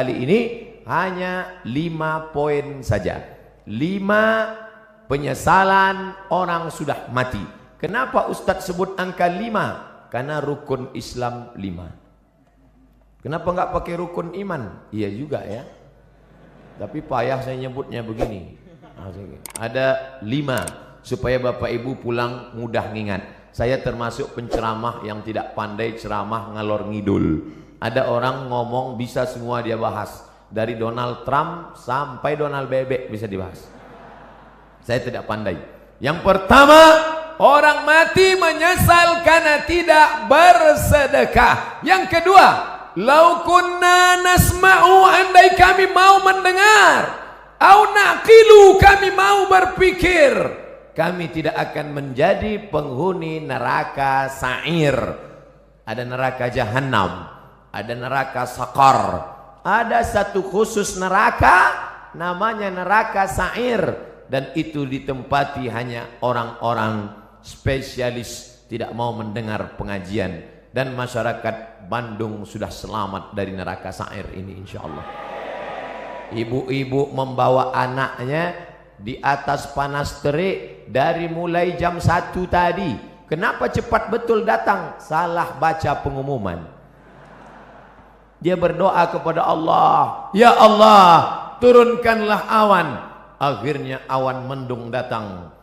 kali ini hanya 5 poin saja. 5 penyesalan orang sudah mati. Kenapa Ustadz sebut angka 5? Karena rukun Islam 5. Kenapa nggak pakai rukun iman? Iya juga ya. Tapi payah saya nyebutnya begini. Ada 5 supaya Bapak Ibu pulang mudah ngingat. Saya termasuk penceramah yang tidak pandai ceramah ngalor ngidul. Ada orang ngomong bisa semua dia bahas. Dari Donald Trump sampai Donald Bebek bisa dibahas. Saya tidak pandai. Yang pertama, orang mati menyesal karena tidak bersedekah. Yang kedua, lau kunna nasma'u, andai kami mau mendengar, au naqilu, kami mau berpikir, kami tidak akan menjadi penghuni neraka sa'ir. Ada neraka jahanam, ada neraka sakar, ada satu khusus neraka namanya neraka sa'ir, dan itu ditempati hanya orang-orang spesialis tidak mau mendengar pengajian. Dan masyarakat Bandung sudah selamat dari neraka sa'ir ini insyaallah. Ibu-ibu membawa anaknya di atas panas terik dari mulai jam 1 tadi. Kenapa cepat betul datang? Salah baca pengumuman. Dia berdoa kepada Allah, ya Allah, turunkanlah awan. Akhirnya awan mendung datang,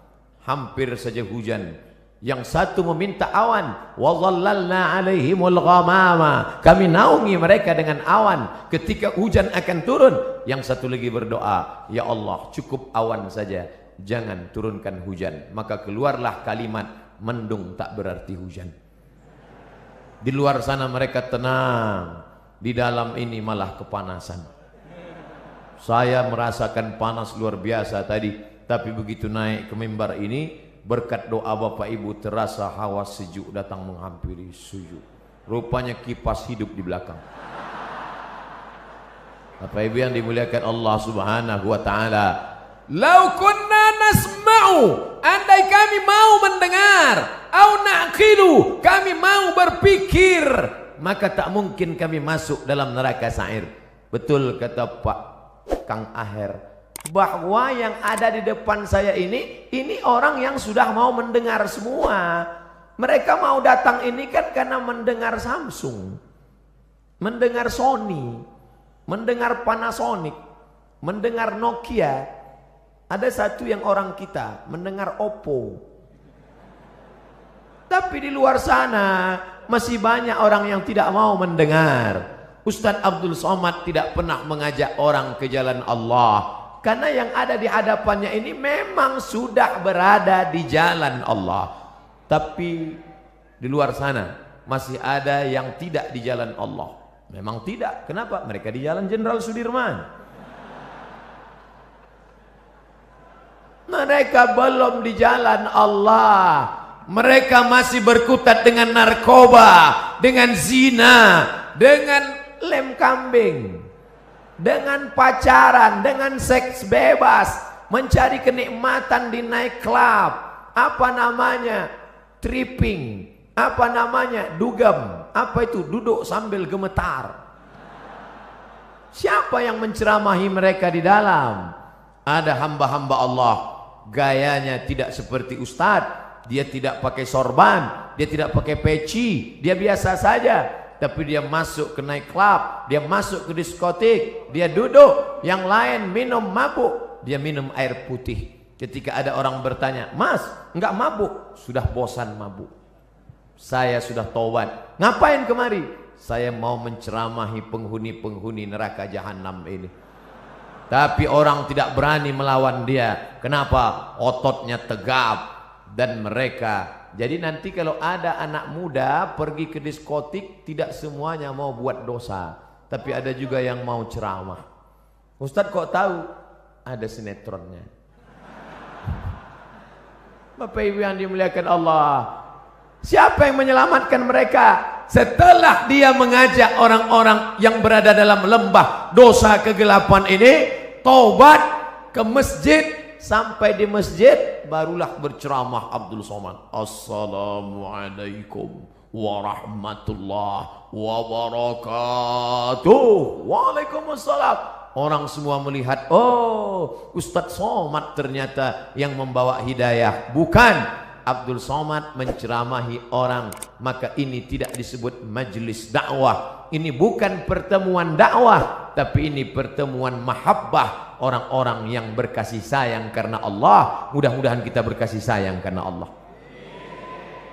hampir saja hujan. Yang satu meminta awan, wa dhallalna alaihimul ghamama, kami naungi mereka dengan awan ketika hujan akan turun. Yang satu lagi berdoa, ya Allah, cukup awan saja, jangan turunkan hujan. Maka keluarlah kalimat, mendung tak berarti hujan. Di luar sana mereka tenang, di dalam ini malah kepanasan. Saya merasakan panas luar biasa tadi, tapi begitu naik ke mimbar ini, berkat doa Bapak Ibu terasa hawa sejuk datang menghampiri sujud. Rupanya kipas hidup di belakang. Bapak Ibu yang dimuliakan Allah Subhanahu wa taala, lau kunna nasma'u, andai kami mau mendengar, au naqilu, kami mau berpikir, maka tak mungkin kami masuk dalam neraka sa'ir. Betul kata Pak Kang Aher, bahwa yang ada di depan saya ini orang yang sudah mau mendengar semua. Mereka mau datang ini kan karena mendengar Samsung, mendengar Sony, mendengar Panasonic, mendengar Nokia. Ada satu yang orang kita mendengar Oppo. Tapi di luar sana masih banyak orang yang tidak mau mendengar. Ustadz Abdul Somad tidak pernah mengajak orang ke jalan Allah, karena yang ada di hadapannya ini memang sudah berada di jalan Allah. Tapi di luar sana masih ada yang tidak di jalan Allah. Memang tidak. Kenapa? Mereka di jalan Jenderal Sudirman. Mereka belum di jalan Allah. Mereka masih berkutat dengan narkoba, dengan zina, dengan lem kambing, dengan pacaran, dengan seks bebas, mencari kenikmatan di night club, apa namanya, tripping, apa namanya, dugem, apa itu, duduk sambil gemetar. Siapa yang menceramahi mereka di dalam? Ada hamba-hamba Allah, gayanya tidak seperti ustadz, dia tidak pakai sorban, dia tidak pakai peci, dia biasa saja. Tapi dia masuk ke night club, dia masuk ke diskotik, dia duduk, yang lain minum mabuk, dia minum air putih. Ketika ada orang bertanya, Mas, enggak mabuk? Sudah bosan mabuk. Saya sudah taubat. Ngapain kemari? Saya mau menceramahi penghuni-penghuni neraka jahanam ini. Tapi orang tidak berani melawan dia. Kenapa? Ototnya tegap. Dan mereka, jadi nanti kalau ada anak muda pergi ke diskotik, tidak semuanya mau buat dosa, tapi ada juga yang mau ceramah. Ustadz kok tahu? Ada sinetronnya. Bapak Ibu yang dimuliakan Allah, siapa yang menyelamatkan mereka? Setelah dia mengajak orang-orang yang berada dalam lembah dosa kegelapan ini, taubat, ke masjid, sampai di masjid barulah berceramah Abdul Somad. Assalamualaikum warahmatullahi wabarakatuh. Waalaikumsalam. Orang semua melihat, oh Ustadz Somad ternyata yang membawa hidayah. Bukan, Abdul Somad menceramahi orang. Maka ini tidak disebut majelis dakwah. Ini bukan pertemuan dakwah, tapi ini pertemuan mahabbah, orang-orang yang berkasih sayang karena Allah. Mudah-mudahan kita berkasih sayang karena Allah.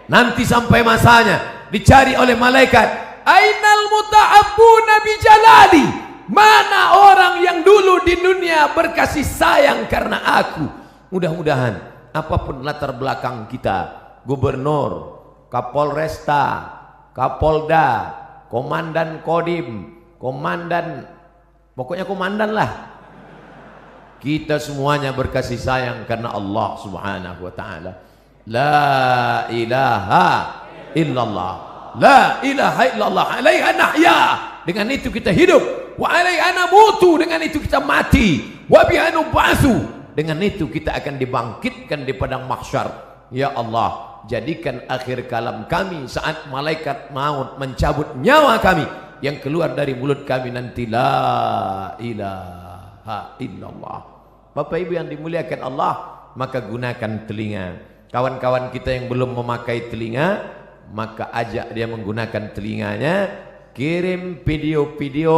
Nanti sampai masanya dicari oleh malaikat, ainal muta'abbuna bi jalali, mana orang yang dulu di dunia berkasih sayang karena aku. Mudah-mudahan apapun latar belakang kita, gubernur, kapolresta, kapolda, komandan kodim, komandan, pokoknya komandan lah, kita semuanya berkasih sayang karena Allah subhanahu wa ta'ala. La ilaha illallah, la ilaha illallah, alaiha nahya, dengan itu kita hidup, wa alaiha namutu, dengan itu kita mati, wa biha nub'atsu, dengan itu kita akan dibangkitkan di padang mahsyar. Ya Allah, jadikan akhir kalam kami saat malaikat maut mencabut nyawa kami, yang keluar dari mulut kami nanti la ilaha illallah. Bapak Ibu yang dimuliakan Allah, maka gunakan telinga. Kawan-kawan kita yang belum memakai telinga, maka ajak dia menggunakan telinganya. Kirim video-video,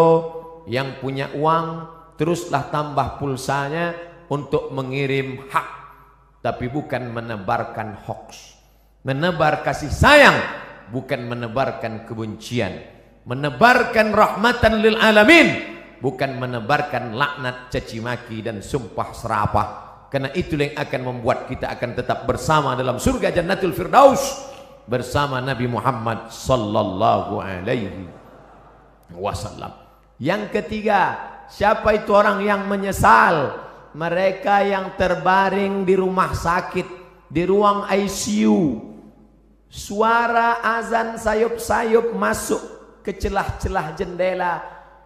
yang punya uang teruslah tambah pulsanya untuk mengirim hak, tapi bukan menebarkan hoax. Menebar kasih sayang, bukan menebarkan kebencian. Menebarkan rahmatan lil alamin, bukan menebarkan laknat, caci maki dan sumpah serapah. Karena itulah yang akan membuat kita akan tetap bersama dalam surga Jannatul Firdaus bersama Nabi Muhammad sallallahu alaihi wasallam. Yang ketiga, siapa itu orang yang menyesal? Mereka yang terbaring di rumah sakit, di ruang ICU. Suara azan sayup-sayup masuk ke celah-celah jendela.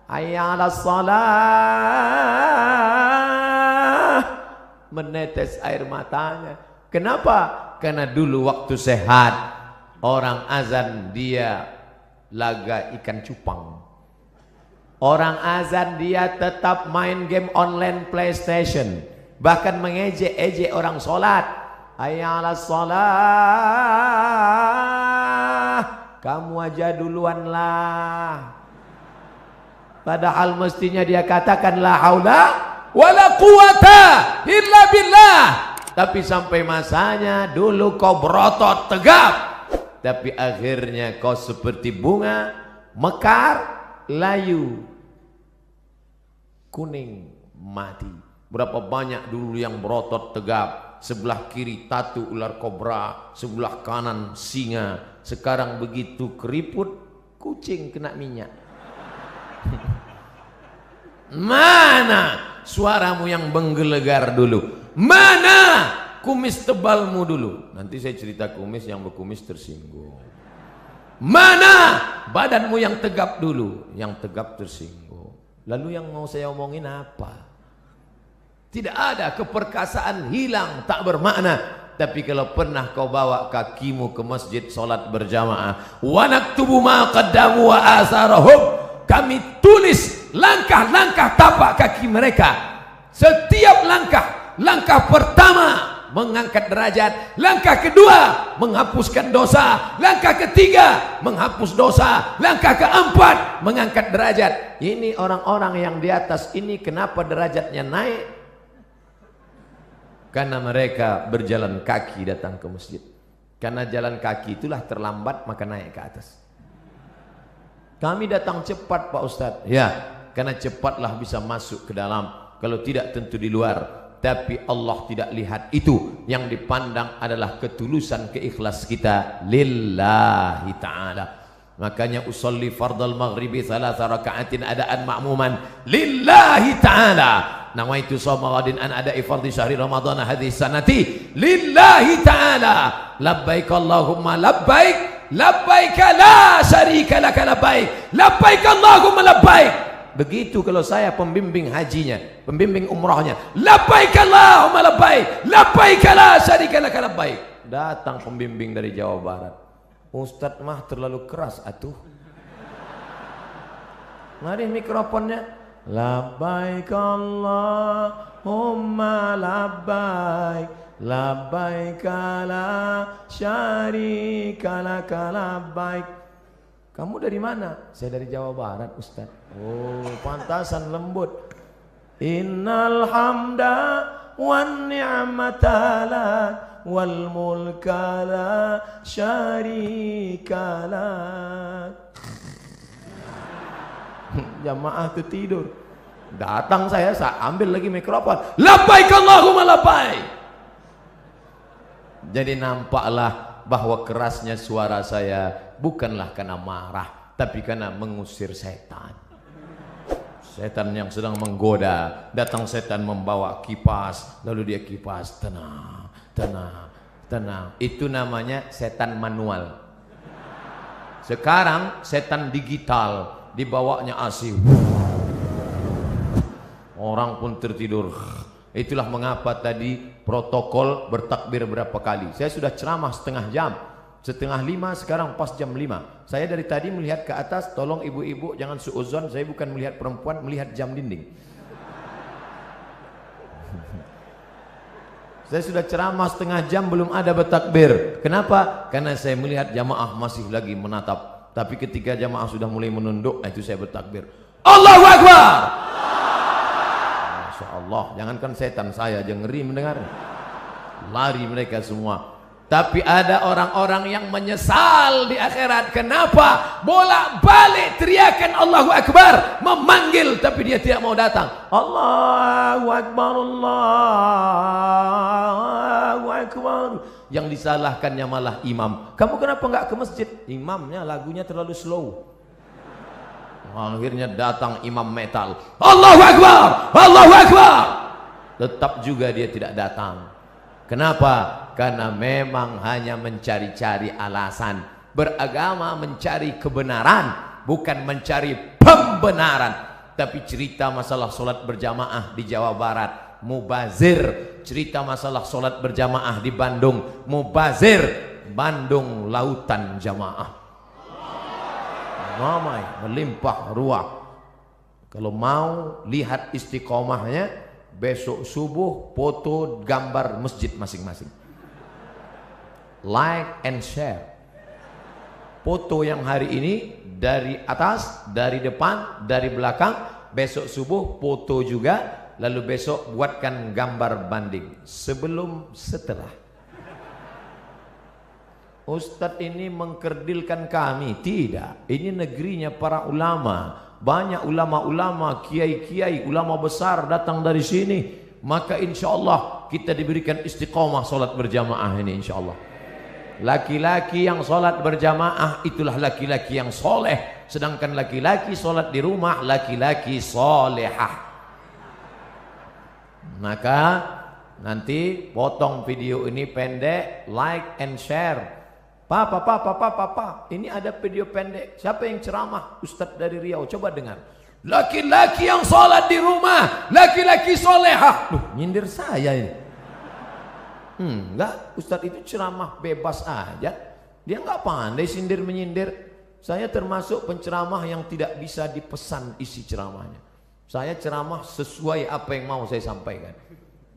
Hayya 'alas shalah. Menetes air matanya. Kenapa? Karena dulu waktu sehat, orang azan dia laga ikan cupang. Orang azan dia tetap main game online PlayStation, bahkan mengejek-ejek orang sholat. Hayya 'alas shalah, kamu aja duluan lah. Padahal mestinya dia katakan la haula wala quwata illa billah. Tapi sampai masanya dulu kau berotot tegap, tapi akhirnya kau seperti bunga mekar, layu, kuning, mati. Berapa banyak dulu yang berotot tegap, sebelah kiri tatu ular kobra, sebelah kanan singa. Sekarang begitu keriput, kucing kena minyak. Mana suaramu yang menggelegar dulu? Mana kumis tebalmu dulu? Nanti saya cerita kumis, yang berkumis tersinggung. Mana badanmu yang tegap dulu? Yang tegap tersinggung. Lalu yang mau saya omongin apa? Tidak ada, keperkasaan hilang, tak bermakna. Tapi kalau pernah kau bawa kakimu ke masjid solat berjamaah, wa naktubu ma qaddamu wa asarahum, kami tulis langkah-langkah tapak kaki mereka. Setiap langkah, langkah pertama mengangkat derajat, langkah kedua menghapuskan dosa, langkah ketiga menghapus dosa, langkah keempat mengangkat derajat. Ini orang-orang yang di atas ini kenapa derajatnya naik? Karena mereka berjalan kaki datang ke masjid. Karena jalan kaki itulah terlambat, maka naik ke atas. Kami datang cepat Pak Ustadz. Ya, karena cepatlah bisa masuk ke dalam. Kalau tidak tentu di luar. Tapi Allah tidak lihat itu. Yang dipandang adalah ketulusan, keikhlas kita lillahi ta'ala. Makanya usolli fardal maghribi thalatha raka'atin adaan ma'muman lillahi ta'ala. Nawaitu shawma ghadin an ada'i fardhi syahri ramadhan hadhihi sanati lillahi ta'ala. Labbaik Allahumma labbaik, labbaik la syarika laka labbaik, labbaik Allahumma labbaik. Begitu kalau saya pembimbing hajinya, pembimbing umrahnya, labbaik Allahumma labbaik, labbaik la syarika lak labbaik. Datang pembimbing dari Jawa Barat, Ustadz mah terlalu keras atuh. Mari mikrofonnya, labbaik Allahumma labbaik, labbaik la syarika lak labbaik. Kamu dari mana? Saya dari Jawa Barat, Ustaz. Oh, pantasan lembut. Innal hamda wan ni'mata lak wal mulka la syarika lak. Jamaah itu tidur. Datang saya ambil lagi mikrofon. Labbaik Allahumma labbaik. Jadi nampaklah bahwa kerasnya suara saya bukanlah karena marah, tapi karena mengusir setan. Setan yang sedang menggoda. Datang setan membawa kipas, lalu dia kipas, tenang, tenang, tenang. Itu namanya setan manual. Sekarang setan digital, dibawanya AC. Orang pun tertidur. Itulah mengapa tadi protokol bertakbir berapa kali. Saya sudah ceramah setengah jam. Setengah 5, sekarang pas jam 5. Saya dari tadi melihat ke atas, tolong ibu-ibu jangan suuzon, saya bukan melihat perempuan, melihat jam dinding. Saya sudah ceramah setengah jam belum ada bertakbir. Kenapa? Karena saya melihat jamaah masih lagi menatap. Tapi ketika jamaah sudah mulai menunduk, itu saya bertakbir. Allahu Akbar! Masya Allah, jangankan setan, saya aja ngeri mendengar. Lari mereka semua. Tapi ada orang-orang yang menyesal di akhirat. Kenapa? Bolak-balik teriakan Allahu Akbar, memanggil tapi dia tidak mau datang. Allahu Akbar, Allahu Akbar. Yang disalahkannya malah imam. Kamu kenapa enggak ke masjid? Imamnya lagunya terlalu slow. Akhirnya datang imam metal. Allahu Akbar, Allahu Akbar. Tetap juga dia tidak datang. Kenapa? Karena memang hanya mencari-cari alasan. Beragama mencari kebenaran, bukan mencari pembenaran. Tapi cerita masalah solat berjamaah di Jawa Barat, mubazir. Cerita masalah solat berjamaah di Bandung, mubazir. Bandung lautan jamaah, ramai, melimpah ruah. Kalau mau lihat istiqomahnya, besok subuh foto gambar masjid masing-masing. Like and share. Foto yang hari ini dari atas, dari depan, dari belakang. Besok subuh foto juga. Lalu besok buatkan gambar banding sebelum setelah. Ustadz ini mengkerdilkan kami. Tidak, ini negerinya para ulama. Banyak ulama-ulama, kiai-kiai, ulama besar datang dari sini. Maka insya Allah kita diberikan istiqomah solat berjamaah ini insya Allah. Laki-laki yang solat berjamaah itulah laki-laki yang soleh. Sedangkan laki-laki solat di rumah, laki-laki solehah. Maka nanti potong video ini pendek, like and share. Papa, ini ada video pendek. Siapa yang ceramah? Ustadz dari Riau, coba dengar. Laki-laki yang sholat di rumah, laki-laki solehah. Loh, nyindir saya ini. Enggak, Ustadz itu ceramah bebas aja. Dia enggak pandai sindir menyindir. Saya termasuk penceramah yang tidak bisa dipesan isi ceramahnya. Saya ceramah sesuai apa yang mau saya sampaikan.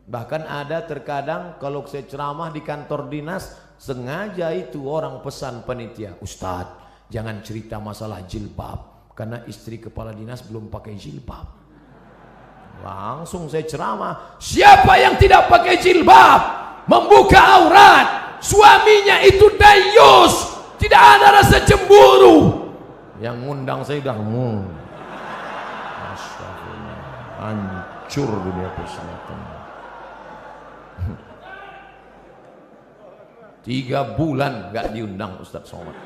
Bahkan ada terkadang kalau saya ceramah di kantor dinas, sengaja itu orang pesan panitia, Ustadz jangan cerita masalah jilbab karena istri kepala dinas belum pakai jilbab. Langsung saya ceramah, siapa yang tidak pakai jilbab, membuka aurat, suaminya itu dayus, tidak ada rasa cemburu. Yang ngundang saya udah Astagfirullah, hancur dunia persilatan. 3 bulan gak diundang Ustadz Somad.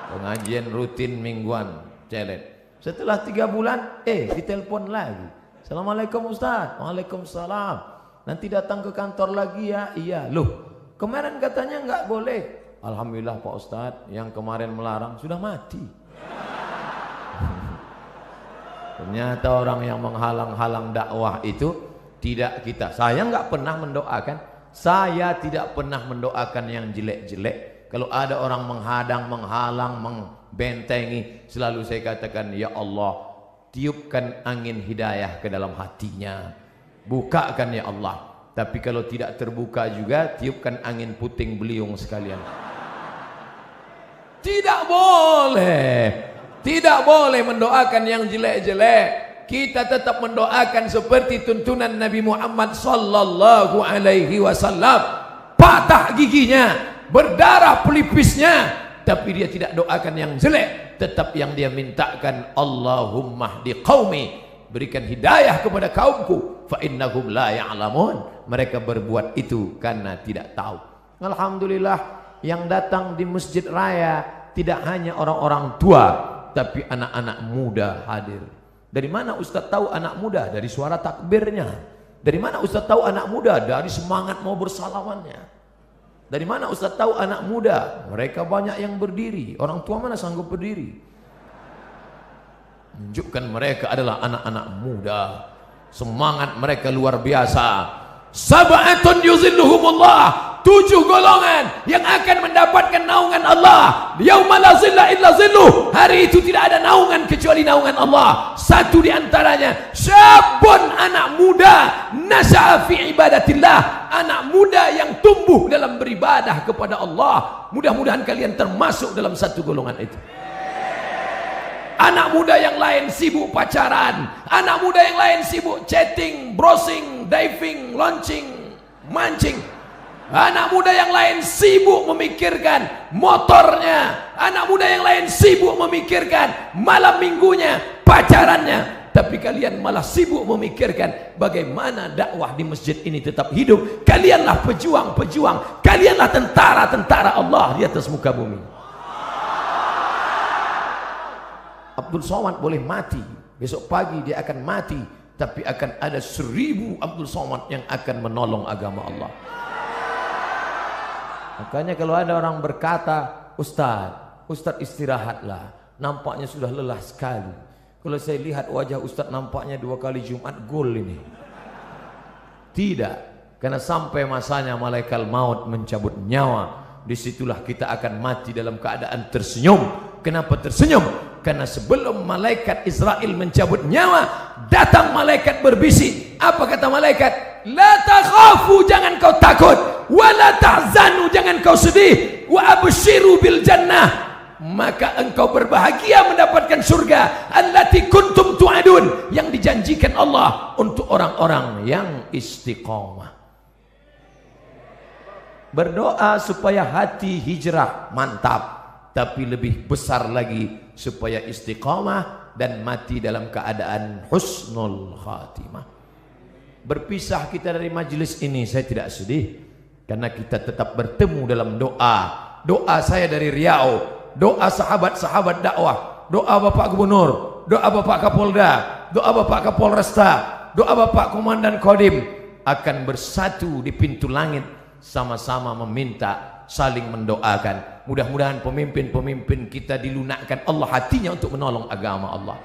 Pengajian rutin mingguan, celet. Setelah 3 bulan, ditelepon lagi. Assalamualaikum Ustadz. Waalaikumsalam. Nanti datang ke kantor lagi ya. Iya. Loh, kemarin katanya nggak boleh. Alhamdulillah Pak Ustadz, yang kemarin melarang sudah mati. Ternyata orang yang menghalang-halang dakwah itu tidak kita. Saya nggak pernah mendoakan. Saya tidak pernah mendoakan yang jelek-jelek. Kalau ada orang menghadang, menghalang, membentengi, selalu saya katakan, ya Allah, tiupkan angin hidayah ke dalam hatinya. Bukakan ya Allah. Tapi kalau tidak terbuka juga, tiupkan angin puting beliung sekalian. Tidak boleh. Tidak boleh mendoakan yang jelek-jelek. Kita tetap mendoakan seperti tuntunan Nabi Muhammad sallallahu alaihi wasallam. Patah giginya, berdarah pelipisnya, tapi dia tidak doakan yang jelek. Tetap yang dia mintakan, Allahumma hdi qaumi, berikan hidayah kepada kaumku, fa innahum la ya'lamun. Mereka berbuat itu karena tidak tahu. Alhamdulillah, yang datang di Masjid Raya tidak hanya orang-orang tua, tapi anak-anak muda hadir. Dari mana Ustaz tahu anak muda? Dari suara takbirnya. Dari mana Ustaz tahu anak muda? Dari semangat mau bersalamannya. Dari mana Ustaz tahu anak muda? Mereka banyak yang berdiri. Orang tua mana sanggup berdiri? Menunjukkan mereka adalah anak-anak muda. Semangat mereka luar biasa. Sab'atun yuzilluhumullah, 7 golongan yang akan mendapatkan naungan Allah. Yauma la zilla illa zilluh, hari itu tidak ada naungan kecuali naungan Allah. Satu di antaranya, syabun, anak muda, nasha'a fi ibadatillah, anak muda yang tumbuh dalam beribadah kepada Allah. Mudah-mudahan kalian termasuk dalam satu golongan itu. Anak muda yang lain sibuk pacaran, anak muda yang lain sibuk chatting, browsing, diving, launching, mancing. Anak muda yang lain sibuk memikirkan motornya, anak muda yang lain sibuk memikirkan malam minggunya, pacarannya. Tapi kalian malah sibuk memikirkan bagaimana dakwah di masjid ini tetap hidup. Kalianlah pejuang-pejuang, kalianlah tentara-tentara Allah di atas muka bumi. Abdul Somad boleh mati, besok pagi dia akan mati, tapi akan ada 1000 Abdul Somad yang akan menolong agama Allah. Makanya kalau ada orang berkata, Ustaz istirahatlah, nampaknya sudah lelah sekali. Kalau saya lihat wajah Ustaz nampaknya 2 kali Jumat gol ini. Tidak, karena sampai masanya malaikat maut mencabut nyawa, disitulah kita akan mati dalam keadaan tersenyum. Kenapa tersenyum? Karena sebelum malaikat Israel mencabut nyawa, datang malaikat berbisik. Apa kata malaikat? La takhafu, jangan kau takut. Wa la tahzanu, jangan kau sedih. Wa abshiru bil jannah, maka engkau berbahagia mendapatkan surga. Allati kuntum tu'adun, yang dijanjikan Allah untuk orang-orang yang istiqomah. Berdoa supaya hati hijrah, mantap. Tapi lebih besar lagi supaya istiqamah dan mati dalam keadaan husnul khatimah. Berpisah kita dari majelis ini, saya tidak sedih, karena kita tetap bertemu dalam doa. Doa saya dari Riau, doa sahabat-sahabat dakwah, doa Bapak Gubernur, doa Bapak Kapolda, doa Bapak Kapolresta, doa Bapak Komandan Kodim akan bersatu di pintu langit, sama-sama meminta, saling mendoakan. Mudah-mudahan pemimpin-pemimpin kita dilunakkan Allah hatinya untuk menolong agama Allah.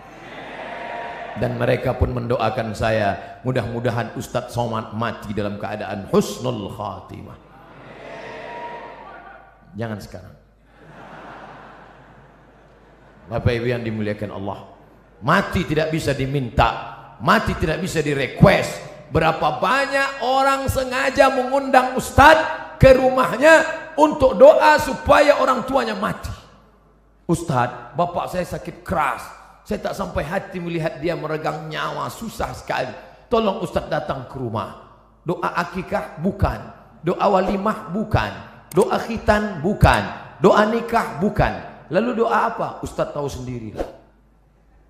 Dan mereka pun mendoakan saya, mudah-mudahan Ustadz Somad mati dalam keadaan husnul khatimah. Jangan sekarang. Bapak Ibu yang dimuliakan Allah, mati tidak bisa diminta, mati tidak bisa direquest. Berapa banyak orang sengaja mengundang Ustadz ke rumahnya untuk doa supaya orang tuanya mati. Ustadz, bapak saya sakit keras, saya tak sampai hati melihat dia meregang nyawa, susah sekali. Tolong Ustadz datang ke rumah. Doa akikah bukan, doa walimah bukan, doa khitan bukan, doa nikah bukan. Lalu doa apa? Ustadz tahu sendirilah.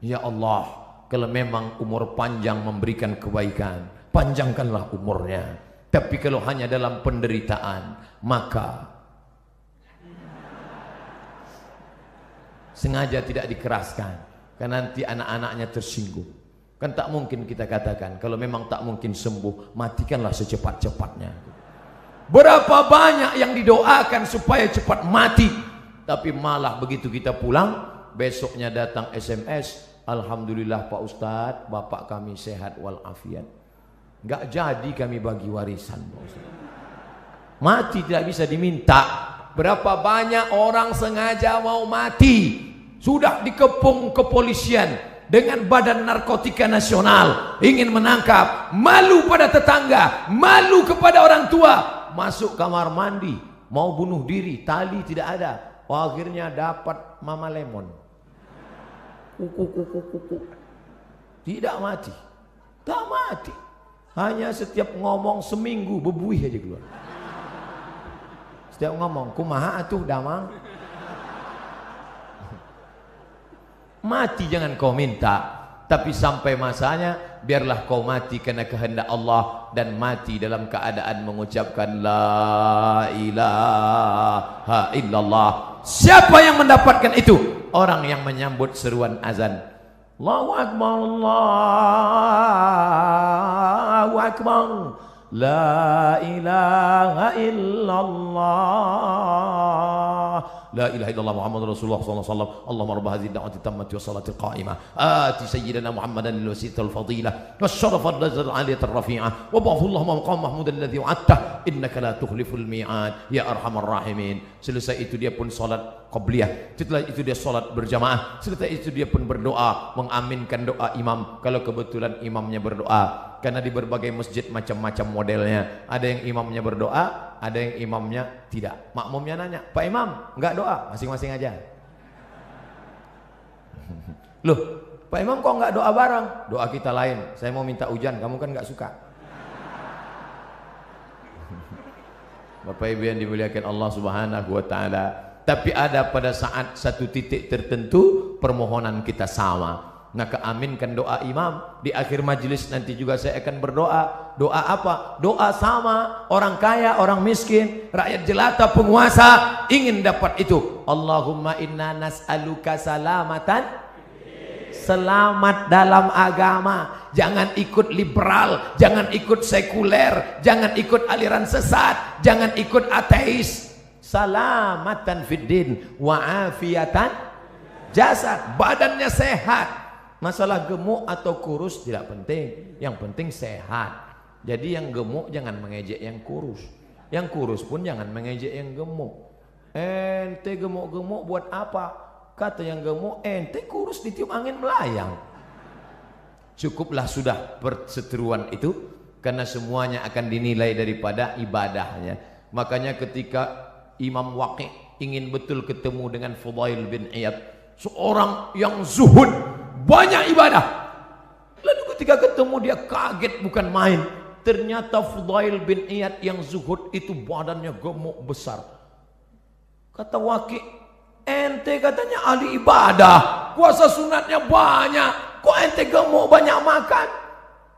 Ya Allah, kalau memang umur panjang memberikan kebaikan, panjangkanlah umurnya. Tapi kalau hanya dalam penderitaan, maka sengaja tidak dikeraskan, karena nanti anak-anaknya tersinggung. Kan tak mungkin kita katakan, kalau memang tak mungkin sembuh, matikanlah secepat-cepatnya. Berapa banyak yang didoakan supaya cepat mati, tapi malah begitu kita pulang, besoknya datang SMS, Alhamdulillah Pak Ustadz, bapak kami sehat walafiat. Nggak jadi kami bagi warisan Pak Ustadz. Mati tidak bisa diminta. Berapa banyak orang sengaja mau mati, sudah dikepung kepolisian dengan Badan Narkotika Nasional, ingin menangkap, malu pada tetangga, malu kepada orang tua, masuk kamar mandi, mau bunuh diri, tali tidak ada, akhirnya dapat Mama Lemon, tidak mati, tak mati, hanya setiap ngomong seminggu bebuih aja keluar. Setiap ngomong, kumaha atuh damang. Mati jangan kau minta, tapi sampai masanya biarlah kau mati karena kehendak Allah, dan mati dalam keadaan mengucapkan la ilaha illallah. Siapa yang mendapatkan itu? Orang yang menyambut seruan azan. Allahu akbar, Allahu akbar. La ilaha illallah, la ilaha illallah Muhammad Rasulullah sallallahu alaihi wasallam. Allahumma rabb hadhihi ad-da'wati tammati was salati qa'imah ati sayyidina Muhammadan al-wasiyata al-fadilah wasyarafa al-ladzat al-aliyata ar-rafi'ah wa ba'athu Allahumma maqam mahmud alladhi wa'adta innaka la tukhliful mi'ad ya arhamar rahimin. Selesai itu dia pun salat qabliyah, setelah itu dia salat berjamaah, setelah itu dia pun berdoa, mengaminkan doa imam kalau kebetulan imamnya berdoa. Karena di berbagai masjid macam-macam modelnya, ada yang imamnya berdoa, ada yang imamnya tidak. Makmumnya nanya, Pak Imam enggak doa? Masing-masing aja. Loh, Pak Imam kok enggak doa bareng? Doa kita lain, saya mau minta hujan, kamu kan enggak suka. Bapak Ibu yang dimuliakan Allah Subhanahu wa taala, tapi ada pada saat satu titik tertentu permohonan kita sama. Maka aminkan doa imam. Di akhir majelis nanti juga saya akan berdoa. Doa apa? Doa sama. Orang kaya, orang miskin, rakyat jelata, penguasa ingin dapat itu. Allahumma inna nas'aluka salamatan, selamat dalam agama. Jangan ikut liberal, jangan ikut sekuler, jangan ikut aliran sesat, jangan ikut ateis. Salamatan fiddin wa afiatan jasad, badannya sehat. Masalah gemuk atau kurus tidak penting, yang penting sehat. Jadi yang gemuk jangan mengejek yang kurus, yang kurus pun jangan mengejek yang gemuk. Ente gemuk-gemuk buat apa? Kata yang gemuk, ente kurus ditiup angin melayang. Cukuplah sudah perseteruan itu, karena semuanya akan dinilai daripada ibadahnya. Makanya ketika Imam Waqi' ingin betul ketemu dengan Fudail bin Iyad, seorang yang zuhud, banyak ibadah. Lalu ketika ketemu dia kaget bukan main. Ternyata Fudail bin Iyad yang zuhud itu badannya gemuk besar. Kata Waqi', ente katanya ahli ibadah, puasa sunatnya banyak, kok ente gemuk banyak makan?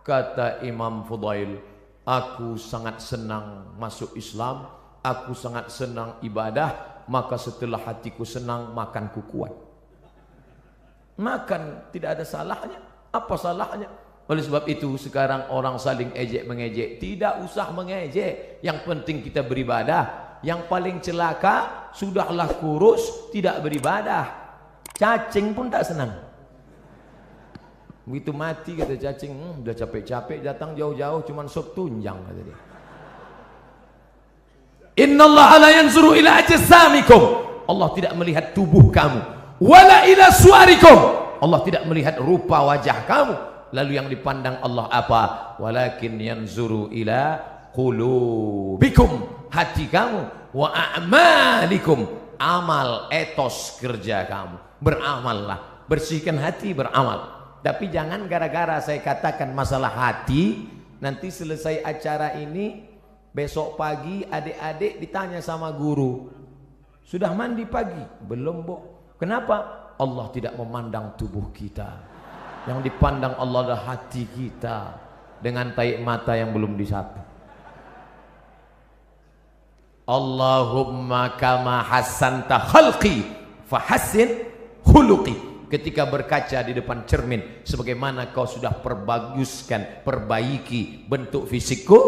Kata Imam Fudail, aku sangat senang masuk Islam, aku sangat senang ibadah, maka setelah hatiku senang makanku kuat. Makan tidak ada salahnya. Apa salahnya? Oleh sebab itu sekarang orang saling ejek mengejek. Tidak usah mengejek, yang penting kita beribadah. Yang paling celaka sudahlah kurus tidak beribadah. Cacing pun tak senang. Begitu mati kata cacing, udah capek-capek datang jauh-jauh cuman sop tunjang kata dia. Innallaha la yanzuru ila ajsamikum. Allah tidak melihat tubuh kamu. Wala ila suarikum. Allah tidak melihat rupa wajah kamu. Lalu yang dipandang Allah apa? Walakin yanzuru ila qulubikum, hati kamu, wa a'malikum, amal, etos kerja kamu. Beramallah, bersihkan hati, beramal. Tapi jangan gara-gara saya katakan masalah hati, nanti selesai acara ini besok pagi adik-adik ditanya sama guru, sudah mandi pagi? Belum, Bu. Kenapa? Allah tidak memandang tubuh kita. Yang dipandang Allah adalah hati kita dengan taik mata yang belum disapu. Allahumma kama hasanta khalqi fahassin khuluqi. Ketika berkaca di depan cermin, sebagaimana kau sudah perbaguskan, perbaiki bentuk fisikku,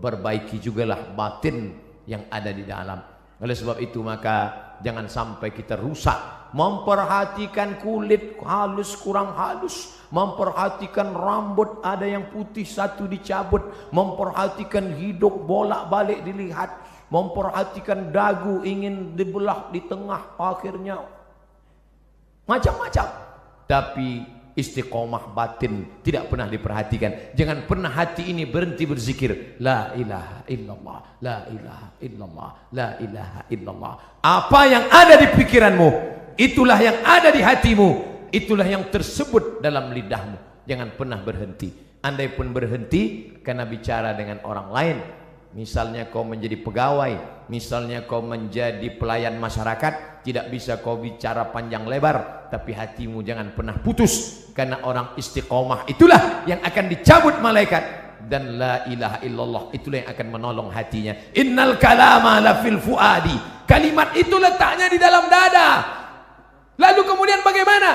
perbaiki jugalah batin yang ada di dalam. Oleh sebab itu maka jangan sampai kita rusak. Memperhatikan kulit halus kurang halus, memperhatikan rambut ada yang putih satu dicabut, memperhatikan hidung bolak-balik dilihat, memperhatikan dagu ingin dibelah di tengah, akhirnya macam-macam. Tapi istiqomah batin tidak pernah diperhatikan. Jangan pernah hati ini berhenti berzikir la ilaha illallah, la ilaha illallah, la ilaha illallah. Apa yang ada di pikiranmu, itulah yang ada di hatimu, itulah yang tersebut dalam lidahmu. Jangan pernah berhenti. Andai pun berhenti karena bicara dengan orang lain, misalnya kau menjadi pegawai, misalnya kau menjadi pelayan masyarakat, tidak bisa kau bicara panjang lebar, tapi hatimu jangan pernah putus. Karena orang istiqomah itulah yang akan dicabut malaikat, dan la ilaha illallah itulah yang akan menolong hatinya. Innal kalama la fil fuadi, kalimat itu letaknya di dalam dada. Lalu kemudian bagaimana?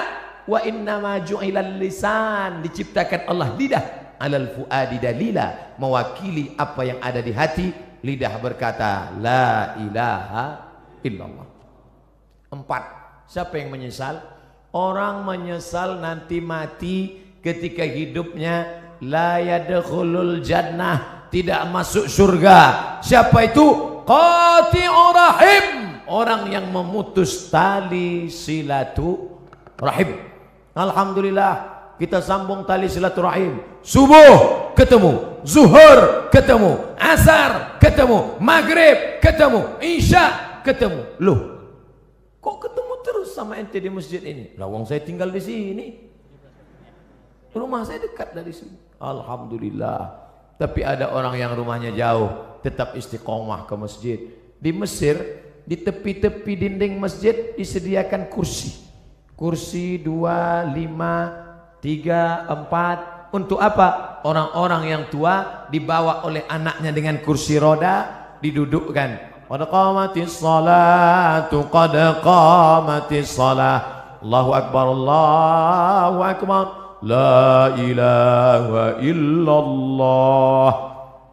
Wa innama ju'ilal lisan, diciptakan Allah lidah, alal fuadi dalila, mewakili apa yang ada di hati. Lidah berkata la ilaha illallah. 4. Siapa yang menyesal? Orang menyesal nanti mati ketika hidupnya la yadkhulul jannah, tidak masuk surga. Siapa itu? Qati'ur rahim, orang yang memutus tali silaturahim. Alhamdulillah kita sambung tali silaturahim. Subuh ketemu, zuhur ketemu, asar ketemu, maghrib ketemu, isya ketemu. Loh, kok ketemu terus sama ente di masjid ini? Lah wong saya tinggal di sini, rumah saya dekat dari sini. Alhamdulillah. Tapi ada orang yang rumahnya jauh, tetap istiqomah ke masjid. Di Mesir, di tepi-tepi dinding masjid disediakan kursi. Kursi 2, 5, 3, 4. Untuk apa? Orang-orang yang tua dibawa oleh anaknya dengan kursi roda, didudukkan. Qad qamatis salatu, qad qamatis salah. Allahu akbar, Allahu akbar. La ilaha illallah.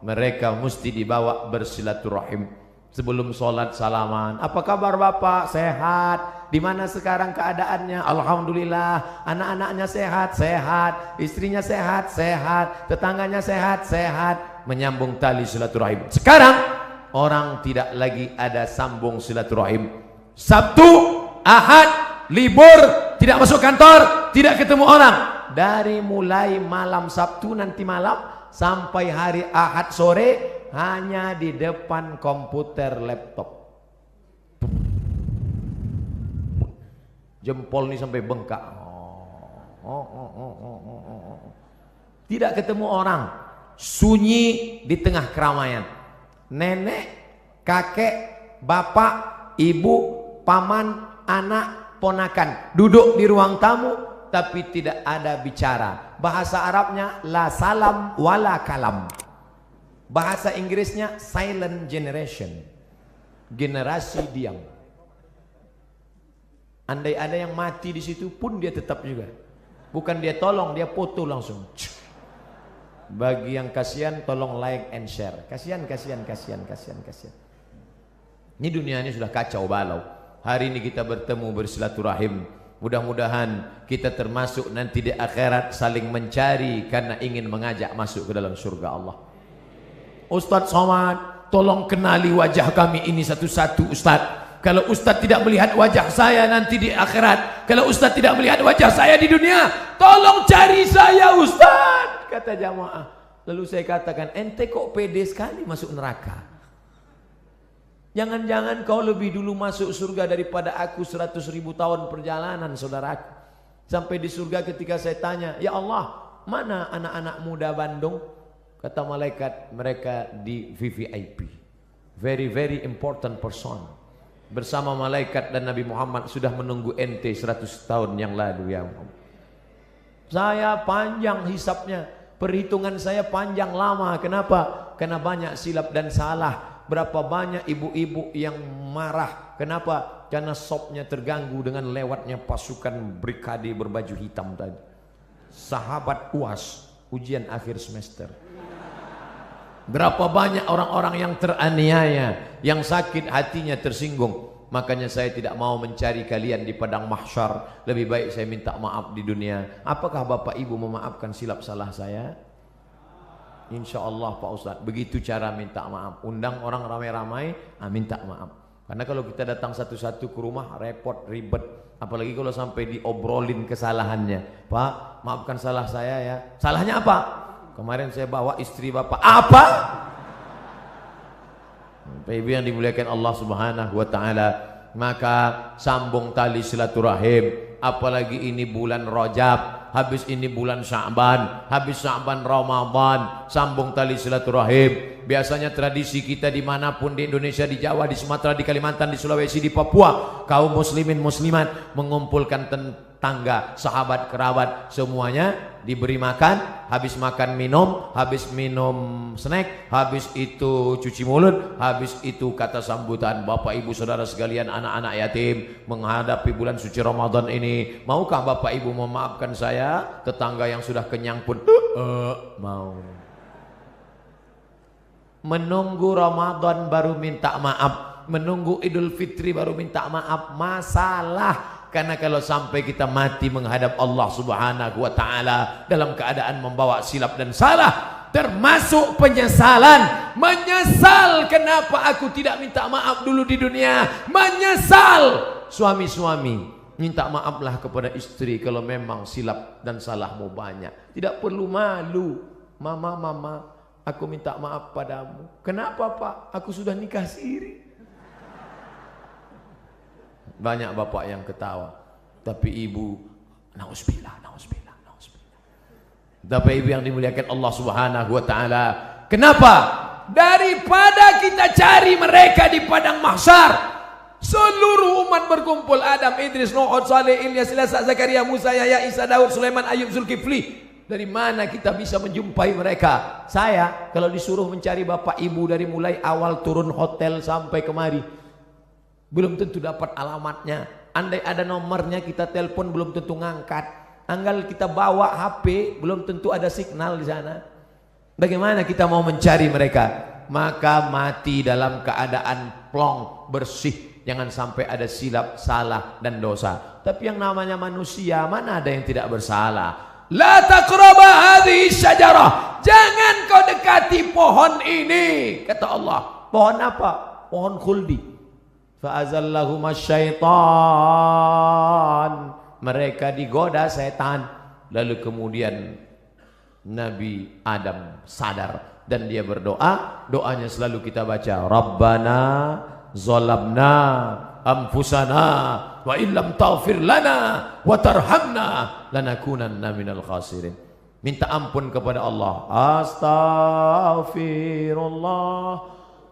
Mereka mesti dibawa bersilaturahim. Sebelum sholat salaman, apa kabar bapak? Sehat. Di mana sekarang keadaannya? Alhamdulillah. Anak-anaknya sehat, sehat. Istrinya sehat, sehat. Tetangganya sehat, sehat. Menyambung tali silaturahim. Sekarang orang tidak lagi ada sambung silaturahim. Sabtu, Ahad, libur, tidak masuk kantor, tidak ketemu orang. Dari mulai malam Sabtu nanti malam sampai hari Ahad sore hanya di depan komputer laptop. Jempol ini sampai bengkak. Tidak ketemu orang. Sunyi di tengah keramaian. Nenek, kakek, bapak, ibu, paman, anak, ponakan duduk di ruang tamu, tapi tidak ada bicara. Bahasa Arabnya la salam wala kalam. Bahasa Inggrisnya silent generation, generasi diam. Andai ada yang mati di situ pun dia tetap juga. Bukan dia tolong, dia foto langsung. Bagi yang kasihan tolong like and share. Kasihan, kasihan, kasihan, kasihan, kasihan. Ini dunia ini sudah kacau balau. Hari ini kita bertemu bersilaturahim. Mudah-mudahan kita termasuk nanti di akhirat saling mencari karena ingin mengajak masuk ke dalam surga Allah. Ustadz Somad, tolong kenali wajah kami ini satu-satu Ustadz. Kalau Ustadz tidak melihat wajah saya nanti di akhirat, kalau Ustadz tidak melihat wajah saya di dunia, tolong cari saya Ustadz, kata jamaah. Lalu saya katakan, ente kok pede sekali masuk neraka? Jangan-jangan kau lebih dulu masuk surga daripada aku 100.000 tahun perjalanan saudaraku. Sampai di surga ketika saya tanya, ya Allah, mana anak-anak muda Bandung? Kata malaikat, mereka di VVIP, very very important person. Bersama malaikat dan Nabi Muhammad sudah menunggu ente 100 tahun yang lalu ya Muhammad. Saya panjang hisapnya, perhitungan saya panjang lama. Kenapa? Karena banyak silap dan salah. Berapa banyak ibu-ibu yang marah. Kenapa? Karena sopnya terganggu dengan lewatnya pasukan brigade berbaju hitam tadi. Sahabat UAS, ujian akhir semester. Berapa banyak orang-orang yang teraniaya, yang sakit hatinya, tersinggung. Makanya saya tidak mau mencari kalian di padang mahsyar. Lebih baik saya minta maaf di dunia. Apakah Bapak Ibu memaafkan silap salah saya? Insya Allah Pak Ustadz. Begitu cara minta maaf. Undang orang ramai-ramai, minta maaf. Karena kalau kita datang satu-satu ke rumah, repot, ribet. Apalagi kalau sampai diobrolin kesalahannya. Pak, maafkan salah saya ya. Salahnya apa? Kemarin saya bawa istri Bapak. Apa? Bapak Ibu yang dimuliakan Allah Subhanahu wa taala, maka sambung tali silaturahim. Apalagi ini bulan Rajab, habis ini bulan Sya'ban, habis Sya'ban Ramadan, sambung tali silaturahim. Biasanya tradisi kita dimanapun di Indonesia, di Jawa, di Sumatera, di Kalimantan, di Sulawesi, di Papua, kaum muslimin muslimat mengumpulkan tetangga, sahabat, kerabat, semuanya diberi makan. Habis makan minum, habis minum snack, habis itu cuci mulut, habis itu kata sambutan. Bapak Ibu saudara sekalian, anak-anak yatim menghadapi bulan suci Ramadan ini, maukah Bapak Ibu memaafkan saya? Tetangga yang sudah kenyang pun mau. Menunggu Ramadan baru minta maaf, menunggu Idul Fitri baru minta maaf, masalah. Karena kalau sampai kita mati menghadap Allah Subhanahu wa taala dalam keadaan membawa silap dan salah, termasuk penyesalan. Menyesal kenapa aku tidak minta maaf dulu di dunia. Menyesal. Suami-suami, minta maaflah kepada istri kalau memang silap dan salahmu banyak. Tidak perlu malu. Mama, aku minta maaf padamu. Kenapa Pak? Aku sudah nikah siri. Banyak bapak yang ketawa, tapi ibu, nauzubillah. Bapak Ibu yang dimuliakan Allah Subhanahu wa taala, kenapa? Daripada kita cari mereka di padang mahsyar, seluruh umat berkumpul, Adam, Idris, Nuh, Saleh, Ilyas, Ilasa, Zakaria, Musa, Yahya, Isa, Daud, Sulaiman, Ayub, Zulkifli. Dari mana kita bisa menjumpai mereka? Saya kalau disuruh mencari Bapak Ibu dari mulai awal turun hotel sampai kemari, belum tentu dapat alamatnya. Andai ada nomornya kita telepon belum tentu ngangkat. Anggal kita bawa HP belum tentu ada signal di sana. Bagaimana kita mau mencari mereka? Maka mati dalam keadaan plong, bersih. Jangan sampai ada silap, salah dan dosa. Tapi yang namanya manusia, mana ada yang tidak bersalah? La taqraba hadhihi syajarah. Jangan kau dekati pohon ini, kata Allah. Pohon apa? Pohon khuldi. Fa'azallahuma syaitan, mereka digoda setan. Lalu kemudian Nabi Adam sadar dan dia berdoa. Doanya selalu kita baca, Rabbana zalamna anfusana wa illam taghfir lana wa tarhamna lanakunanna minal khasirin. Minta ampun kepada Allah. Astaghfirullah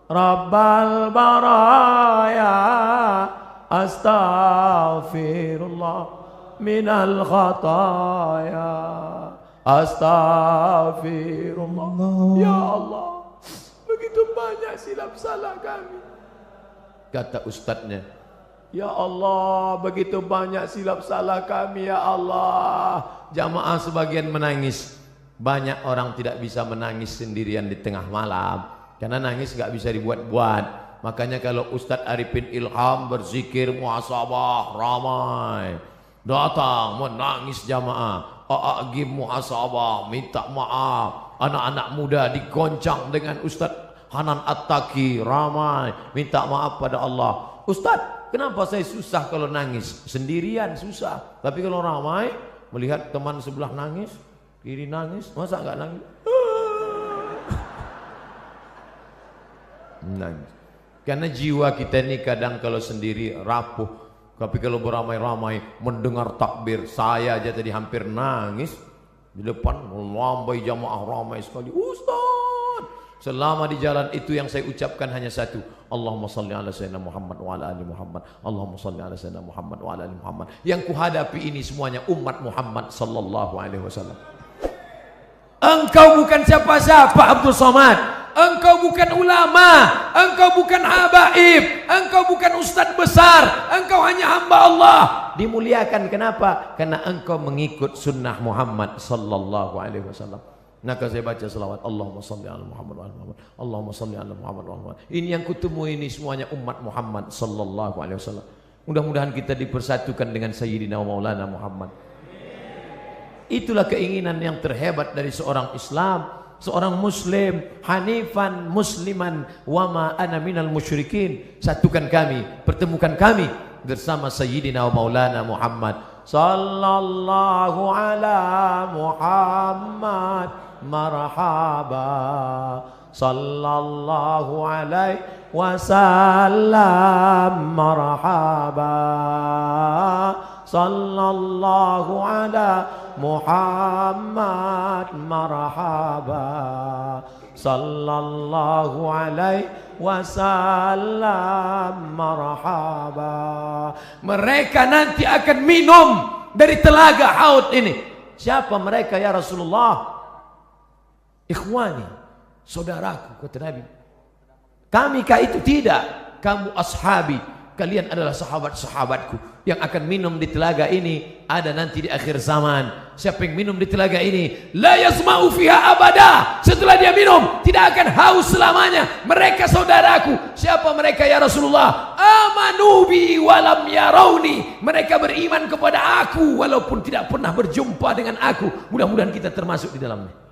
Rabbal baraya, astaghfirullah minal khataya, astaghfirullah. Ya Allah, begitu banyak silap salah kami. Kata ustadznya, ya Allah, begitu banyak silap salah kami ya Allah. Jamaah sebagian menangis. Banyak orang tidak bisa menangis sendirian di tengah malam. Karena nangis gak bisa dibuat-buat. Makanya kalau Ustadz Arifin Ilham berzikir muhasabah ramai, datang menangis jamaah, a'agim muhasabah, minta maaf. Anak-anak muda digoncang dengan Ustadz Hanan At-Taqi, ramai minta maaf pada Allah. Ustadz, kenapa saya susah kalau nangis? Sendirian susah, tapi kalau ramai, melihat teman sebelah nangis, kiri nangis, masa gak nangis? Nangis. Karena jiwa kita ini kadang kalau sendiri rapuh, tapi kalau beramai-ramai mendengar takbir, saya aja tadi hampir nangis di depan melambai jamaah ramai sekali. Ustaz, selama di jalan itu yang saya ucapkan hanya satu, Allahumma salli ala sayyidina Muhammad wa ala ali Muhammad, Allahumma salli ala sayyidina Muhammad wa ala ali Muhammad. Yang kuhadapi ini semuanya umat Muhammad sallallahu alaihi wasallam. Engkau bukan siapa-siapa Abdul Somad. Engkau bukan ulama, engkau bukan habaib, engkau bukan ustadz besar, engkau hanya hamba Allah. Dimuliakan kenapa? Karena engkau mengikut sunnah Muhammad sallallahu alaihi wasallam. Maka saya baca selawat, Allahumma salli ala Muhammad wa ala Muhammad, Allahumma salli ala Muhammad wa ala Muhammad. Ini yang kutemu ini semuanya umat Muhammad sallallahu alaihi wasallam. Mudah-mudahan kita dipersatukan dengan Sayyidina Maulana Muhammad. Itulah keinginan yang terhebat dari seorang Islam, seorang Muslim, hanifan musliman wa ma ana minal musyrikin. Satukan kami, pertemukan kami bersama Sayyidina Maulana Muhammad sallallahu ala Muhammad. Marhaba sallallahu alaihi wasallam. Marhaba sallallahu ala Muhammad. Marhaba sallallahu alaihi wasallam. Marhaba. Mereka nanti akan minum dari telaga Haud ini. Siapa mereka ya Rasulullah? Ikhwani, saudaraku, kata Nabi. Kami kah itu? Tidak. Kamu ashabi, kalian adalah sahabat-sahabatku yang akan minum di telaga ini. Ada nanti di akhir zaman. Siapa yang minum di telaga ini, la yasma'u fiha abada. Setelah dia minum, tidak akan haus selamanya. Mereka saudaraku. Siapa mereka ya Rasulullah? Amanu bi walam yarawni. Mereka beriman kepada aku walaupun tidak pernah berjumpa dengan aku. Mudah-mudahan kita termasuk di dalamnya.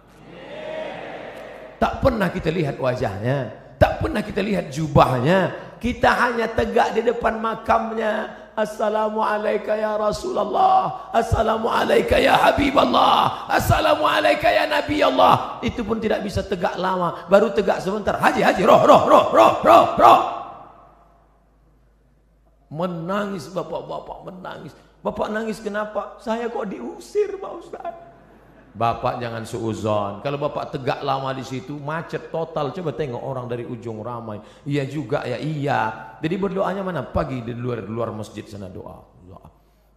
Tak pernah kita lihat wajahnya, tak pernah kita lihat jubahnya. Kita hanya tegak di depan makamnya. Assalamualaikum ya Rasulullah, Assalamualaikum ya Habiballah, Assalamualaikum ya Nabi Allah. Itu pun tidak bisa tegak lama, baru tegak sebentar. Haji, roh. Menangis bapak-bapak, menangis. Bapak nangis kenapa? Saya kok diusir Pak Ustaz. Bapak jangan suuzon. Kalau bapak tegak lama di situ, macet total. Coba tengok orang dari ujung ramai. Iya juga ya, iya. Jadi berdoanya mana? Pagi di luar masjid sana doa.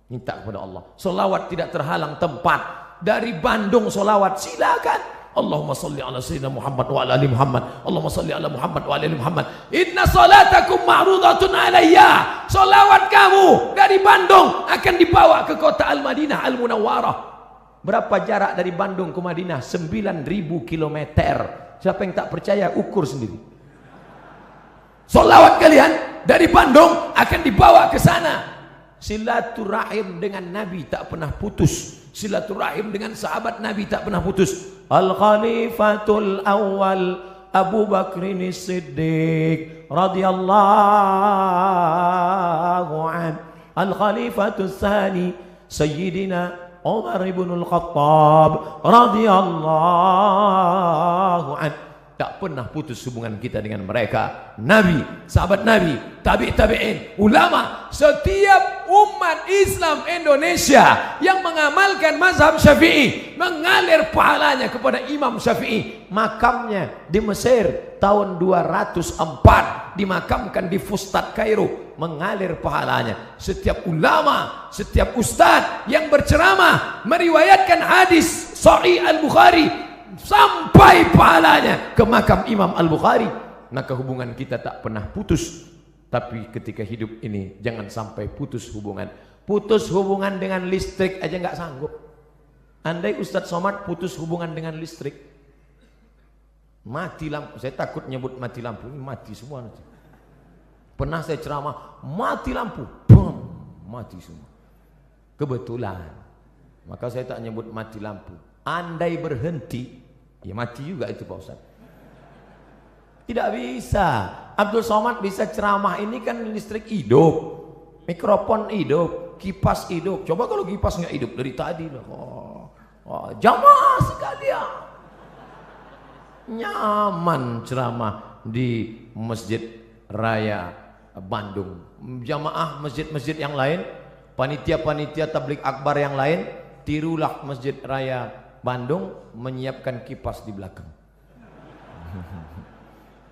Minta kepada Allah. Solawat tidak terhalang tempat. Dari Bandung solawat silakan. Allahumma salli ala sayyidina Muhammad wa ala ali Muhammad. Allahumma salli ala Muhammad wa ala ali Muhammad. Inna salatakum ma'rudatun alayya. Solawat kamu dari Bandung akan dibawa ke kota Al-Madinah Al-Munawwarah. Berapa jarak dari Bandung ke Madinah? 9.000 kilometer. Siapa yang tak percaya, ukur sendiri. Solawat kalian dari Bandung akan dibawa ke sana. Silaturahim dengan Nabi tak pernah putus. Silaturahim dengan sahabat Nabi tak pernah putus. Al-Khalifatul Awal Abu Bakrin Siddiq radhiyallahu an. Al-Khalifatul Tsani Sayyidina Umar ibn al-Khattab radhiyallahu an. Tak pernah putus hubungan kita dengan mereka. Nabi, sahabat Nabi, tabi'in, ulama, setiap umat Islam Indonesia yang mengamalkan mazhab Syafi'i mengalir pahalanya kepada Imam Syafi'i. Makamnya di Mesir tahun 204, dimakamkan di Fustat Kairo, mengalir pahalanya. Setiap ulama, setiap ustadz yang berceramah meriwayatkan hadis Sahih Al-Bukhari sampai pahalanya ke makam Imam Al-Bukhari. Maka hubungan kita tak pernah putus. Tapi ketika hidup ini jangan sampai putus hubungan. Putus hubungan dengan listrik aja nggak sanggup. Andai Ustadz Somad putus hubungan dengan listrik, mati lampu. Saya takut nyebut mati lampu, ini mati semua nanti. Pernah saya ceramah, mati lampu, boom, mati semua. Kebetulan. Maka saya tak nyebut mati lampu. Andai berhenti, ya mati juga itu Pak Ustaz. Tidak bisa. Abdul Somad bisa ceramah, ini kan listrik hidup, mikrofon hidup, kipas hidup. Coba kalau kipas nggak hidup dari tadi loh. Jamaah sekalian, nyaman ceramah di Masjid Raya Bandung. Jamaah masjid-masjid yang lain, panitia-panitia tabligh akbar yang lain, tirulah Masjid Raya Bandung menyiapkan kipas di belakang.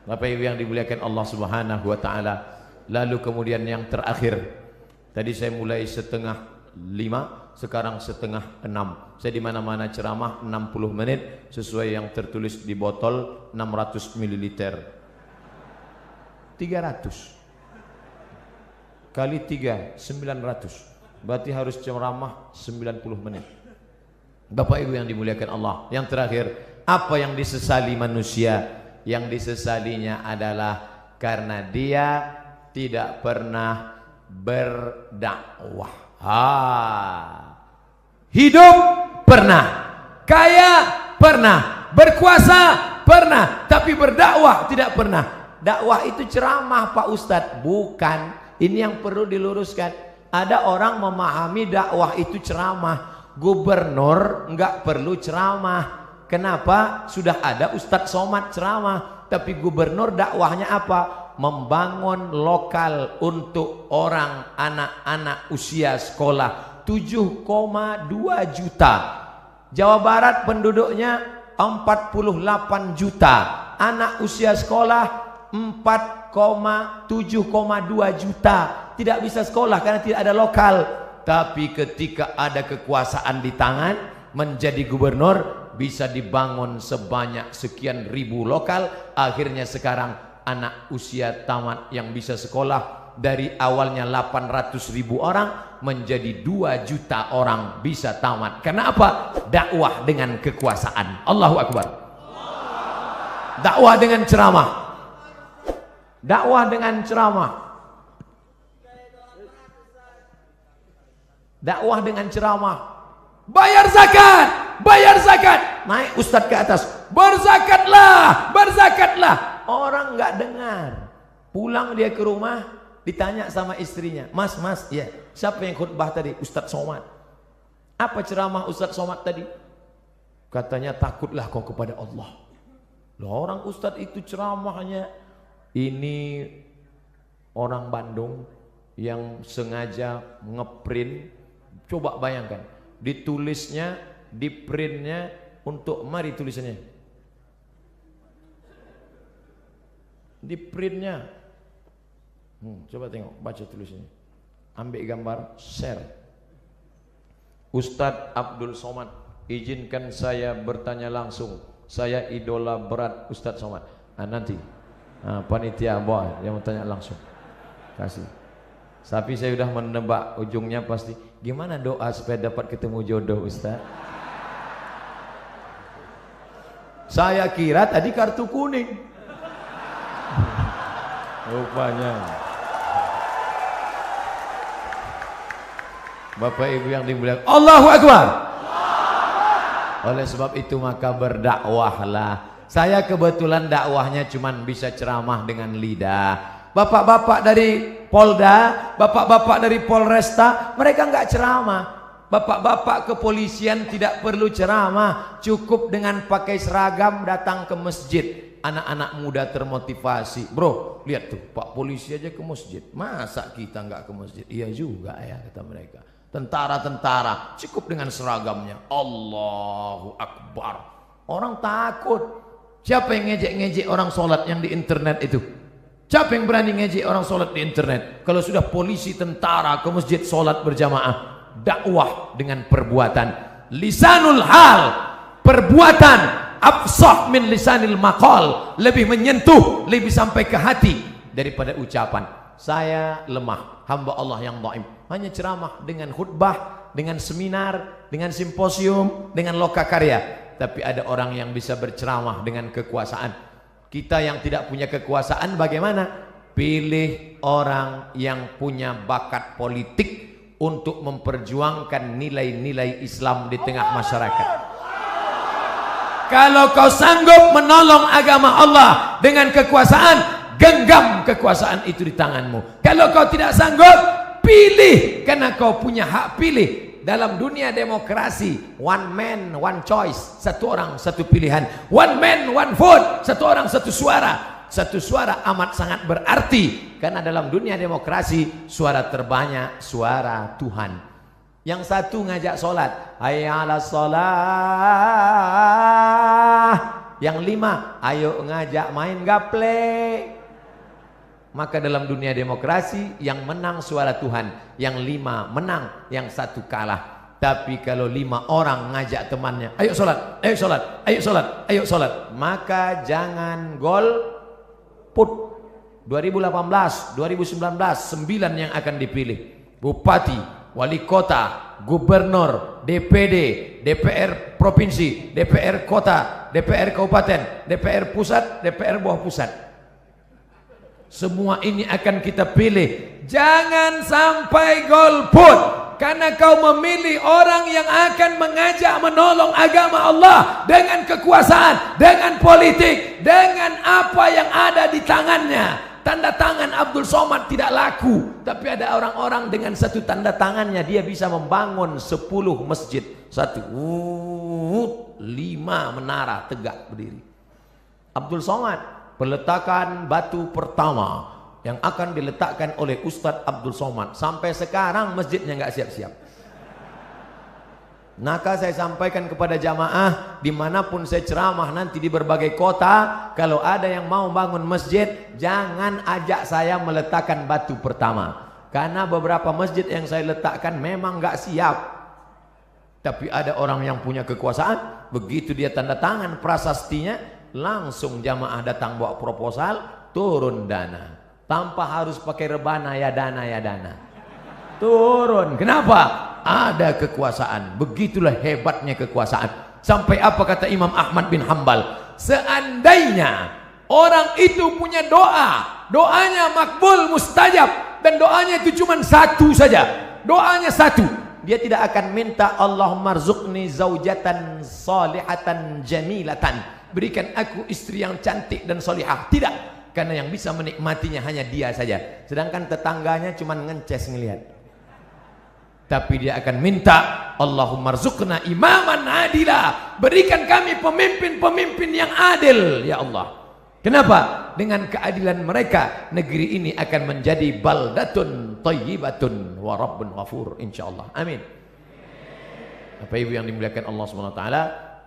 Bapak Ibu yang dimuliakan Allah Subhanahu wa taala. Lalu kemudian yang terakhir, tadi saya mulai 4:30, sekarang 5:30. Saya di mana-mana ceramah 60 menit sesuai yang tertulis di botol 600 ml. 300 kali 3 900. Berarti harus ceramah 90 menit. Bapak Ibu yang dimuliakan Allah, yang terakhir, Apa yang disesali manusia? Yang disesalinya adalah karena dia tidak pernah berdakwah. Hidup pernah, kaya pernah, berkuasa pernah, tapi berdakwah tidak pernah. Dakwah itu ceramah Pak Ustadz, bukan. Ini yang perlu diluruskan. Ada orang memahami dakwah itu ceramah. Gubernur nggak perlu ceramah. Kenapa? Sudah ada Ustadz Somad ceramah. Tapi gubernur dakwahnya apa? Membangun lokal untuk orang anak-anak usia sekolah. 7,2 juta. Jawa Barat penduduknya 48 juta. Anak usia sekolah 7,2 juta. Tidak bisa sekolah karena tidak ada lokal. Tapi ketika ada kekuasaan di tangan, menjadi gubernur, bisa dibangun sebanyak sekian ribu lokal. Akhirnya sekarang anak usia tamat yang bisa sekolah dari awalnya 800.000 orang menjadi 2 juta orang bisa tamat. Kenapa? Dakwah dengan kekuasaan. Allahu Akbar. Dakwah dengan ceramah. Dakwah dengan ceramah. Dakwah dengan ceramah. Bayar zakat, bayar zakat. Naik ustadz ke atas, berzakatlah, berzakatlah. Orang nggak dengar. Pulang dia ke rumah, ditanya sama istrinya, mas, ya, siapa yang khutbah tadi? Ustadz Somad. Apa ceramah Ustadz Somad tadi? Katanya, takutlah kau kepada Allah. Loh, orang ustadz itu ceramahnya, ini orang Bandung yang sengaja ngeprint. Coba bayangkan, ditulisnya, diprintnya untuk, mari tulisannya, diprintnya. Coba tengok, baca tulisannya, ambil gambar, share. Ustadz Abdul Somad, izinkan saya bertanya langsung. Saya idola berat Ustadz Somad. Nanti panitia bawa yang mau tanya langsung, kasih. Tapi saya sudah menebak ujungnya pasti. Gimana doa supaya dapat ketemu jodoh Ustaz? Saya kira tadi kartu kuning. Rupanya Bapak Ibu yang dimuliakan, Allahu Akbar. Oleh sebab itu maka berdakwahlah. Saya kebetulan dakwahnya cuman bisa ceramah dengan lidah. Bapak-bapak dari Polda, bapak-bapak dari Polresta, mereka nggak ceramah. Bapak-bapak kepolisian tidak perlu ceramah, cukup dengan pakai seragam datang ke masjid. Anak-anak muda termotivasi. Bro, lihat tuh, Pak polisi aja ke masjid. Masa kita nggak ke masjid? Iya juga ya, kata mereka. Tentara-tentara cukup dengan seragamnya. Allahu Akbar. Orang takut. Siapa yang ngejek-ngejek orang sholat yang di internet itu? Siapa yang berani ngejek orang sholat di internet? Kalau sudah polisi, tentara ke masjid sholat berjamaah. Dakwah dengan perbuatan. Lisanul hal, perbuatan afsah min lisanil maqal, lebih menyentuh, lebih sampai ke hati daripada ucapan. Saya lemah, hamba Allah yang dhaif. Hanya ceramah dengan khutbah, dengan seminar, dengan simposium, dengan lokakarya. Tapi ada orang yang bisa berceramah dengan kekuasaan. Kita yang tidak punya kekuasaan bagaimana? Pilih orang yang punya bakat politik untuk memperjuangkan nilai-nilai Islam di tengah masyarakat. Kalau kau sanggup menolong agama Allah dengan kekuasaan, genggam kekuasaan itu di tanganmu. Kalau kau tidak sanggup, pilih, karena kau punya hak pilih. Dalam dunia demokrasi, one man, one choice, satu orang, satu pilihan. One man, one vote, satu orang, satu suara. Satu suara amat sangat berarti, karena dalam dunia demokrasi, suara terbanyak, suara Tuhan. Yang satu ngajak sholat, hayya 'alas sholah. Yang 5, ayo ngajak main gaple. Maka dalam dunia demokrasi, yang menang suara Tuhan, yang 5 menang, yang 1 kalah. Tapi kalau 5 orang ngajak temannya, ayo sholat, ayo sholat, ayo sholat, ayo sholat, maka jangan golput. 2018, 2019, 9 yang akan dipilih. Bupati, wali kota, gubernur, DPD, DPR provinsi, DPR kota, DPR kabupaten, DPR pusat, DPR bawah pusat. Semua ini akan kita pilih. Jangan sampai golput, karena kau memilih orang yang akan mengajak menolong agama Allah dengan kekuasaan, dengan politik, dengan apa yang ada di tangannya. Tanda tangan Abdul Somad tidak laku, tapi ada orang-orang dengan satu tanda tangannya dia bisa membangun 10 masjid. 1, 5 menara tegak berdiri. Abdul Somad, peletakan batu pertama yang akan diletakkan oleh Ustadz Abdul Somad. Sampai sekarang masjidnya nggak siap-siap. Maka saya sampaikan kepada jamaah, dimanapun saya ceramah nanti di berbagai kota, kalau ada yang mau bangun masjid, jangan ajak saya meletakkan batu pertama, karena beberapa masjid yang saya letakkan memang nggak siap. Tapi ada orang yang punya kekuasaan, begitu dia tanda tangan prasastinya, langsung jamaah datang bawa proposal, turun dana, tanpa harus pakai rebana ya dana, turun. Kenapa? Ada kekuasaan. Begitulah hebatnya kekuasaan. Sampai apa kata Imam Ahmad bin Hambal, seandainya orang itu punya doa, doanya makbul mustajab, dan doanya itu cuma satu saja, doanya satu, dia tidak akan minta Allahumma rzuqni zaujatan salihatan jamilatan, berikan aku istri yang cantik dan salihah. Tidak, karena yang bisa menikmatinya hanya dia saja, sedangkan tetangganya cuma ngences ngelihat. Tapi dia akan minta Allahumma rzuqna imaman adila, berikan kami pemimpin-pemimpin yang adil ya Allah. Kenapa? Dengan keadilan mereka negeri ini akan menjadi baldatun thayyibatun wa rabbun ghafur insyaallah. Amin. Bapak Ibu yang dimuliakan Allah SWT,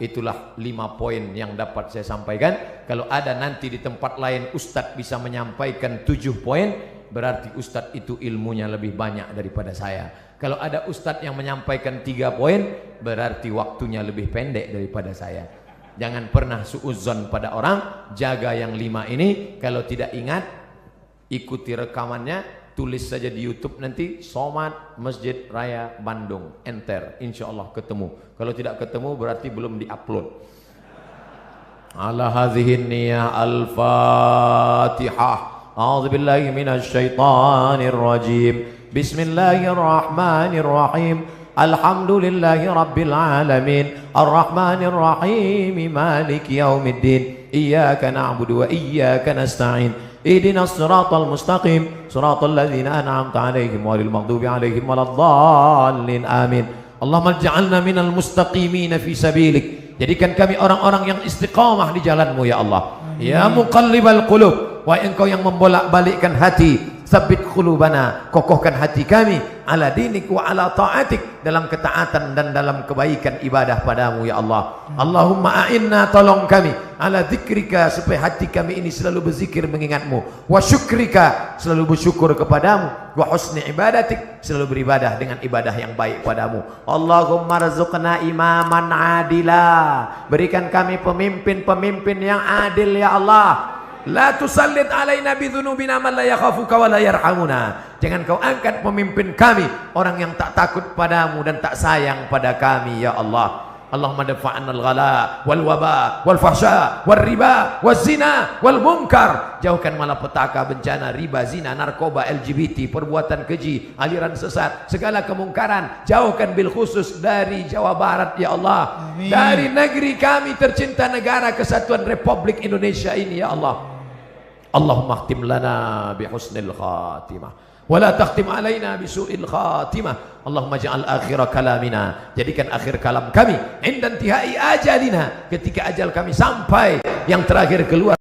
itulah 5 poin yang dapat saya sampaikan. Kalau ada nanti di tempat lain Ustadz bisa menyampaikan 7 poin, berarti Ustadz itu ilmunya lebih banyak daripada saya. Kalau ada Ustadz yang menyampaikan 3 poin, berarti waktunya lebih pendek daripada saya. Jangan pernah suudzon pada orang, jaga yang 5 ini. Kalau tidak ingat, ikuti rekamannya, tulis saja di YouTube nanti, Somad Masjid Raya Bandung, enter, insya Allah ketemu. Kalau tidak ketemu berarti belum diupload. Ala hadhihi niyah al-Fatihah. A'udzubillahi minasyaitonir rajim. Bismillahirrahmanirrahim. Alhamdulillahi rabbil alamin. Arrahmanir rahim. Maliki yaumiddin. Iyyaka na'budu wa iyyaka nasta'in. Ihdinas siratal mustaqim. Siratal ladzina an'amta 'alaihim ghairil maghdubi 'alaihim waladdallin. Amin. Allahumma ij'alna minal mustaqimin fi sabilik. Jadikan kami orang-orang yang istiqamah di jalanmu ya Allah. Ya muqallibal qulub, wahai engkau yang membolak-balikkan hati, tsabbit qulubana, kokohkan hati kami ala dinik wa ala ta'atik, dalam ketaatan dan dalam kebaikan ibadah padamu ya Allah. Allahumma a'inna, tolong kami ala dzikrika, supaya hati kami ini selalu berzikir mengingatmu, wa syukrika, selalu bersyukur kepadamu, wa husni ibadatik, selalu beribadah dengan ibadah yang baik padamu. Allahumma rzuqna imaman adila, berikan kami pemimpin-pemimpin yang adil ya Allah. La tusallit alaina bidzunubina man la yakhafuka wa la yarhamuna. Jangan kau angkat pemimpin kami orang yang tak takut padamu dan tak sayang pada kami ya Allah. Allahumma dafa'anna al-ghala wal waba wal fahsya wal riba wal zina wal munkar. Jauhkan malapetaka, bencana, riba, zina, narkoba, LGBT, perbuatan keji, aliran sesat, segala kemungkaran. Jauhkan bil khusus dari Jawa Barat ya Allah. Amin. Dari negeri kami tercinta, negara kesatuan Republik Indonesia ini ya Allah. Allahumma khtim lana bi husnil khatimah wa la takhtim alaina bi su'il khatimah. Allahumma ja'al akhira kalamina, jadikan akhir kalam kami inda intihai ajalina, ketika ajal kami sampai, yang terakhir keluar